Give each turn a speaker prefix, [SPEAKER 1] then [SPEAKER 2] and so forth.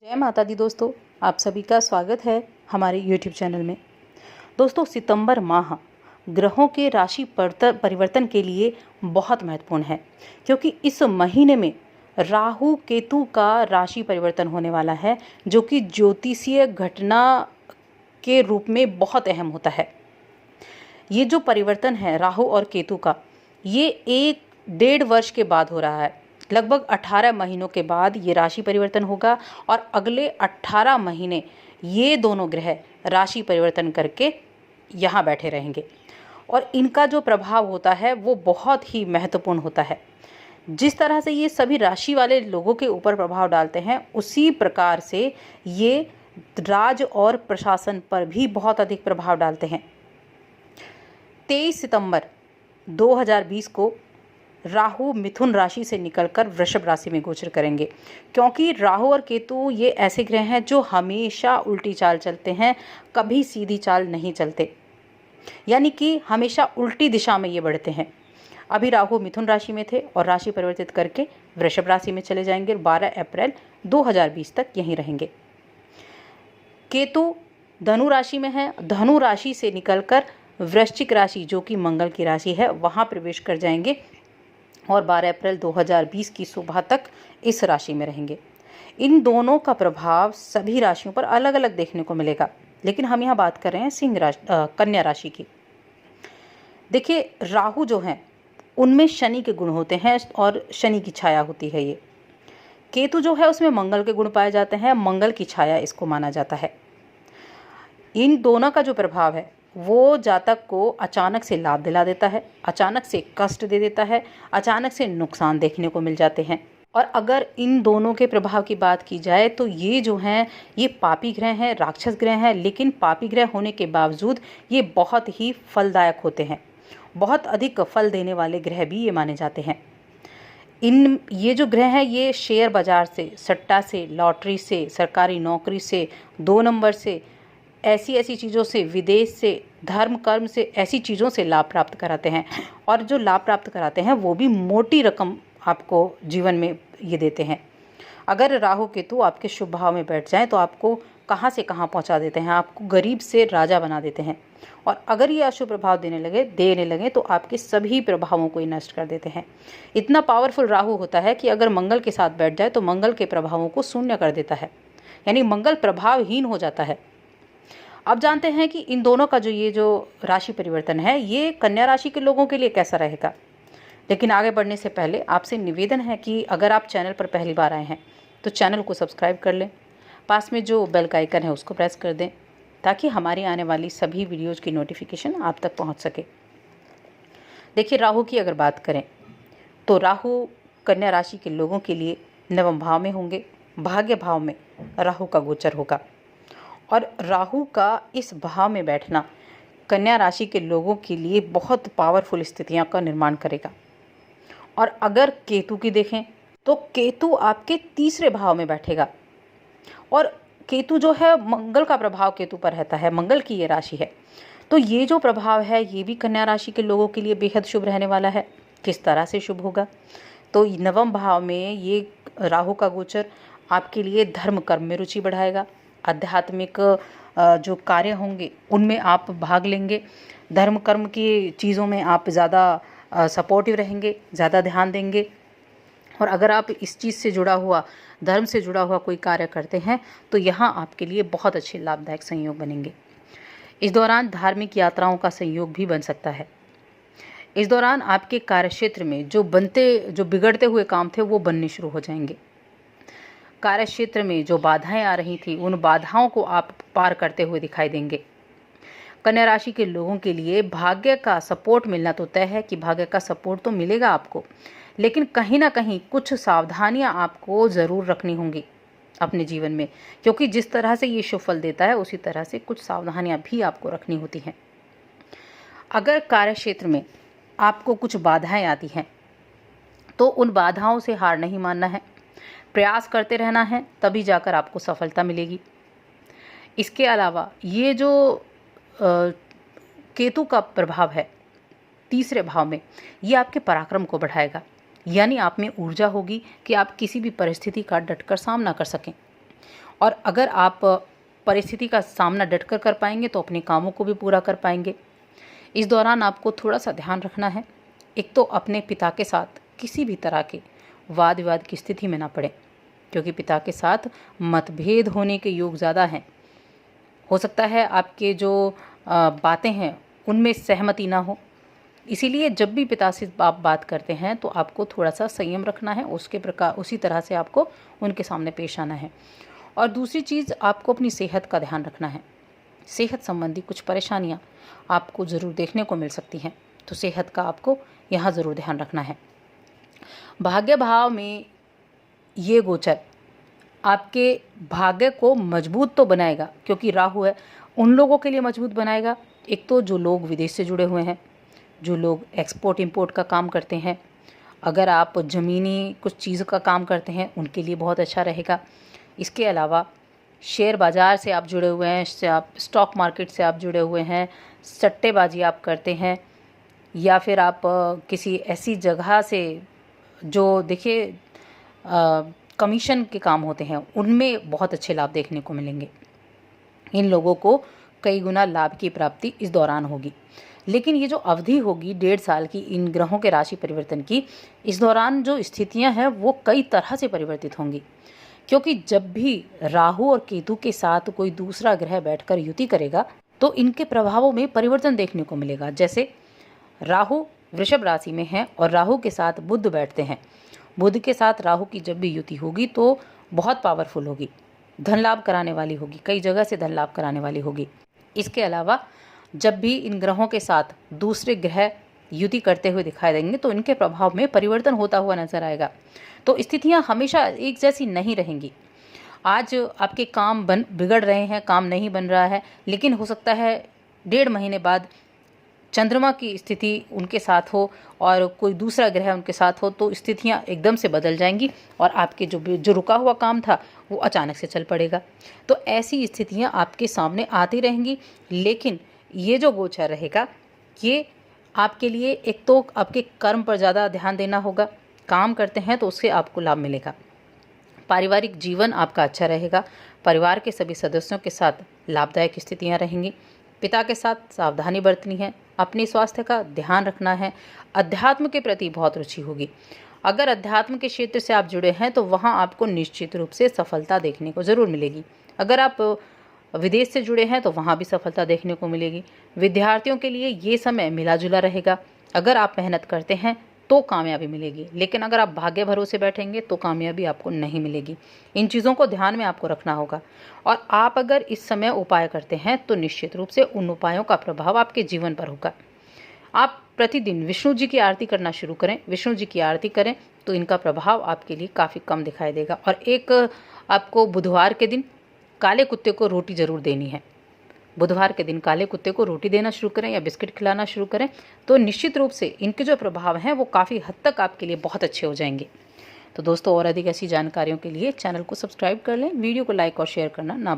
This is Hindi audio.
[SPEAKER 1] जय माता दी दोस्तों, आप सभी का स्वागत है हमारे YouTube चैनल में। दोस्तों, सितंबर माह ग्रहों के राशि परिवर्तन के लिए बहुत महत्वपूर्ण है, क्योंकि इस महीने में राहु केतु का राशि परिवर्तन होने वाला है, जो कि ज्योतिषीय घटना के रूप में बहुत अहम होता है। ये जो परिवर्तन है राहु और केतु का, ये 1-1.5 वर्ष के बाद हो रहा है। लगभग 18 महीनों के बाद ये राशि परिवर्तन होगा और अगले 18 महीने ये दोनों ग्रह राशि परिवर्तन करके यहाँ बैठे रहेंगे और इनका जो प्रभाव होता है वो बहुत ही महत्वपूर्ण होता है। जिस तरह से ये सभी राशि वाले लोगों के ऊपर प्रभाव डालते हैं, उसी प्रकार से ये राज और प्रशासन पर भी बहुत अधिक प्रभाव डालते हैं। 23 सितंबर 2020 को राहु मिथुन राशि से निकलकर वृषभ राशि में गोचर करेंगे, क्योंकि राहु और केतु ये ऐसे ग्रह हैं जो हमेशा उल्टी चाल चलते हैं, कभी सीधी चाल नहीं चलते, यानी कि हमेशा उल्टी दिशा में ये बढ़ते हैं। अभी राहु मिथुन राशि में थे और राशि परिवर्तित करके वृषभ राशि में चले जाएंगे और 12 अप्रैल 2020 तक यहीं रहेंगे। केतु धनु राशि में है, धनु राशि से निकलकर वृश्चिक राशि, जो कि मंगल की राशि है, वहाँ प्रवेश कर जाएंगे और 12 अप्रैल 2020 की सुबह तक इस राशि में रहेंगे। इन दोनों का प्रभाव सभी राशियों पर अलग अलग देखने को मिलेगा, लेकिन हम यहाँ बात कर रहे हैं कन्या राशि की। देखिए, राहु जो हैं उनमें शनि के गुण होते हैं और शनि की छाया होती है। ये केतु जो है उसमें मंगल के गुण पाए जाते हैं, मंगल की छाया इसको माना जाता है। इन दोनों का जो प्रभाव है वो जातक को अचानक से लाभ दिला देता है, अचानक से कष्ट दे देता है, अचानक से नुकसान देखने को मिल जाते हैं। और अगर इन दोनों के प्रभाव की बात की जाए तो ये जो हैं ये पापी ग्रह हैं, राक्षस ग्रह हैं, लेकिन पापी ग्रह होने के बावजूद ये बहुत ही फलदायक होते हैं। बहुत अधिक फल देने वाले ग्रह भी ये माने जाते हैं। ये जो ग्रह हैं ये शेयर बाजार से, सट्टा से, लॉटरी से, सरकारी नौकरी से, 2 नंबर से, ऐसी चीज़ों से, विदेश से, धर्म कर्म से, ऐसी चीज़ों से लाभ प्राप्त कराते हैं। और जो लाभ प्राप्त कराते हैं वो भी मोटी रकम आपको जीवन में ये देते हैं। अगर राहु केतु आपके शुभ भाव में बैठ जाएं तो आपको कहाँ से कहाँ पहुँचा देते हैं, आपको गरीब से राजा बना देते हैं। और अगर ये अशुभ प्रभाव देने लगे तो आपके सभी प्रभावों को ही नष्ट कर देते हैं। इतना पावरफुल राहु होता है कि अगर मंगल के साथ बैठ जाए तो मंगल के प्रभावों को शून्य कर देता है, यानी मंगल प्रभावहीन हो जाता है। अब जानते हैं कि इन दोनों का जो राशि परिवर्तन है ये कन्या राशि के लोगों के लिए कैसा रहेगा। लेकिन आगे बढ़ने से पहले आपसे निवेदन है कि अगर आप चैनल पर पहली बार आए हैं तो चैनल को सब्सक्राइब कर लें, पास में जो बेल का आइकन है उसको प्रेस कर दें, ताकि हमारी आने वाली सभी वीडियोज़ की नोटिफिकेशन आप तक पहुंच सके। देखिए, राहु की अगर बात करें तो राहु कन्या राशि के लोगों के लिए नवम भाव में होंगे, भाग्य भाव में राहु का गोचर होगा। और राहु का इस भाव में बैठना कन्या राशि के लोगों के लिए बहुत पावरफुल स्थितियां का निर्माण करेगा। और अगर केतु की देखें तो केतु आपके 3रे भाव में बैठेगा और केतु जो है मंगल का प्रभाव केतु पर रहता है, मंगल की ये राशि है। तो ये जो प्रभाव है ये भी कन्या राशि के लोगों के लिए बेहद शुभ रहने वाला है। किस तरह से शुभ होगा, तो नवम भाव में ये राहु का गोचर आपके लिए धर्म कर्म में रुचि बढ़ाएगा। आध्यात्मिक जो कार्य होंगे उनमें आप भाग लेंगे, धर्म कर्म की चीज़ों में आप ज़्यादा सपोर्टिव रहेंगे, ज़्यादा ध्यान देंगे। और अगर आप इस चीज़ से जुड़ा हुआ, धर्म से जुड़ा हुआ कोई कार्य करते हैं तो यहाँ आपके लिए बहुत अच्छे लाभदायक संयोग बनेंगे। इस दौरान धार्मिक यात्राओं का संयोग भी बन सकता है। इस दौरान आपके कार्यक्षेत्र में जो बिगड़ते हुए काम थे वो बनने शुरू हो जाएंगे। कार्यक्षेत्र में जो बाधाएं आ रही थी उन बाधाओं को आप पार करते हुए दिखाई देंगे। कन्या राशि के लोगों के लिए भाग्य का सपोर्ट मिलना तो तय है कि भाग्य का सपोर्ट तो मिलेगा आपको, लेकिन कहीं ना कहीं कुछ सावधानियां आपको ज़रूर रखनी होंगी अपने जीवन में, क्योंकि जिस तरह से ये शुभ फल देता है उसी तरह से कुछ सावधानियां भी आपको रखनी होती हैं। अगर कार्यक्षेत्र में आपको कुछ बाधाएं आती हैं तो उन बाधाओं से हार नहीं मानना है, प्रयास करते रहना है, तभी जाकर आपको सफलता मिलेगी। इसके अलावा ये जो केतु का प्रभाव है 3रे भाव में, ये आपके पराक्रम को बढ़ाएगा, यानी आप में ऊर्जा होगी कि आप किसी भी परिस्थिति का डटकर सामना कर सकें। और अगर आप परिस्थिति का सामना डटकर कर पाएंगे तो अपने कामों को भी पूरा कर पाएंगे। इस दौरान आपको थोड़ा सा ध्यान रखना है, एक तो अपने पिता के साथ किसी भी तरह के वाद विवाद की स्थिति में ना पड़े, क्योंकि पिता के साथ मतभेद होने के योग ज़्यादा हैं। हो सकता है आपके जो बातें हैं उनमें सहमति ना हो, इसीलिए जब भी पिता से आप बात करते हैं तो आपको थोड़ा सा संयम रखना है, उसी तरह से आपको उनके सामने पेश आना है। और दूसरी चीज़, आपको अपनी सेहत का ध्यान रखना है। सेहत संबंधी कुछ परेशानियां आपको ज़रूर देखने को मिल सकती हैं, तो सेहत का आपको यहाँ ज़रूर ध्यान रखना है। भाग्य भाव में ये गोचर आपके भाग्य को मजबूत तो बनाएगा, क्योंकि राहु है, उन लोगों के लिए मजबूत बनाएगा। एक तो जो लोग विदेश से जुड़े हुए हैं, जो लोग एक्सपोर्ट इंपोर्ट का काम करते हैं, अगर आप ज़मीनी कुछ चीज़ का काम करते हैं उनके लिए बहुत अच्छा रहेगा। इसके अलावा शेयर बाज़ार से आप जुड़े हुए हैं, आप स्टॉक मार्केट से आप जुड़े हुए हैं, सट्टेबाजी आप करते हैं, या फिर आप किसी ऐसी जगह से जो देखिए कमीशन के काम होते हैं, उनमें बहुत अच्छे लाभ देखने को मिलेंगे। इन लोगों को कई गुना लाभ की प्राप्ति इस दौरान होगी। लेकिन ये जो अवधि होगी 1.5 साल की इन ग्रहों के राशि परिवर्तन की, इस दौरान जो स्थितियां हैं वो कई तरह से परिवर्तित होंगी, क्योंकि जब भी राहु और केतु के साथ कोई दूसरा ग्रह बैठकर युति करेगा तो इनके प्रभावों में परिवर्तन देखने को मिलेगा। जैसे राहु वृषभ राशि में है और राहु के साथ बुध बैठते हैं। बुध के साथ राहु की जब भी युति होगी तो बहुत पावरफुल होगी, धन लाभ कराने वाली होगी, कई जगह से धन लाभ कराने वाली होगी। इसके अलावा जब भी इन ग्रहों के साथ दूसरे ग्रह युति करते हुए दिखाई देंगे तो इनके प्रभाव में परिवर्तन होता हुआ नजर आएगा। तो स्थितियां हमेशा एक जैसी नहीं रहेंगी। आज आपके काम बिगड़ रहे हैं, काम नहीं बन रहा है, लेकिन हो सकता है 1.5 महीने बाद चंद्रमा की स्थिति उनके साथ हो और कोई दूसरा ग्रह उनके साथ हो, तो स्थितियां एकदम से बदल जाएंगी और आपके जो रुका हुआ काम था वो अचानक से चल पड़ेगा। तो ऐसी स्थितियां आपके सामने आती रहेंगी। लेकिन ये जो गोचर रहेगा ये आपके लिए, एक तो आपके कर्म पर ज़्यादा ध्यान देना होगा, काम करते हैं तो उससे आपको लाभ मिलेगा। पारिवारिक जीवन आपका अच्छा रहेगा, परिवार के सभी सदस्यों के साथ लाभदायक स्थितियां रहेंगी। पिता के साथ सावधानी बरतनी है, अपने स्वास्थ्य का ध्यान रखना है। अध्यात्म के प्रति बहुत रुचि होगी। अगर अध्यात्म के क्षेत्र से आप जुड़े हैं तो वहाँ आपको निश्चित रूप से सफलता देखने को ज़रूर मिलेगी। अगर आप विदेश से जुड़े हैं तो वहाँ भी सफलता देखने को मिलेगी। विद्यार्थियों के लिए ये समय मिला जुला रहेगा। अगर आप मेहनत करते हैं तो कामयाबी मिलेगी, लेकिन अगर आप भाग्य भरोसे बैठेंगे तो कामयाबी आपको नहीं मिलेगी। इन चीज़ों को ध्यान में आपको रखना होगा। और आप अगर इस समय उपाय करते हैं तो निश्चित रूप से उन उपायों का प्रभाव आपके जीवन पर होगा। आप प्रतिदिन विष्णु जी की आरती करना शुरू करें। विष्णु जी की आरती करें तो इनका प्रभाव आपके लिए काफ़ी कम दिखाई देगा। और एक आपको बुधवार के दिन काले कुत्ते को रोटी ज़रूर देनी है। बुधवार के दिन काले कुत्ते को रोटी देना शुरू करें या बिस्किट खिलाना शुरू करें तो निश्चित रूप से इनके जो प्रभाव हैं वो काफ़ी हद तक आपके लिए बहुत अच्छे हो जाएंगे। तो दोस्तों, और अधिक ऐसी जानकारियों के लिए चैनल को सब्सक्राइब कर लें, वीडियो को लाइक और शेयर करना ना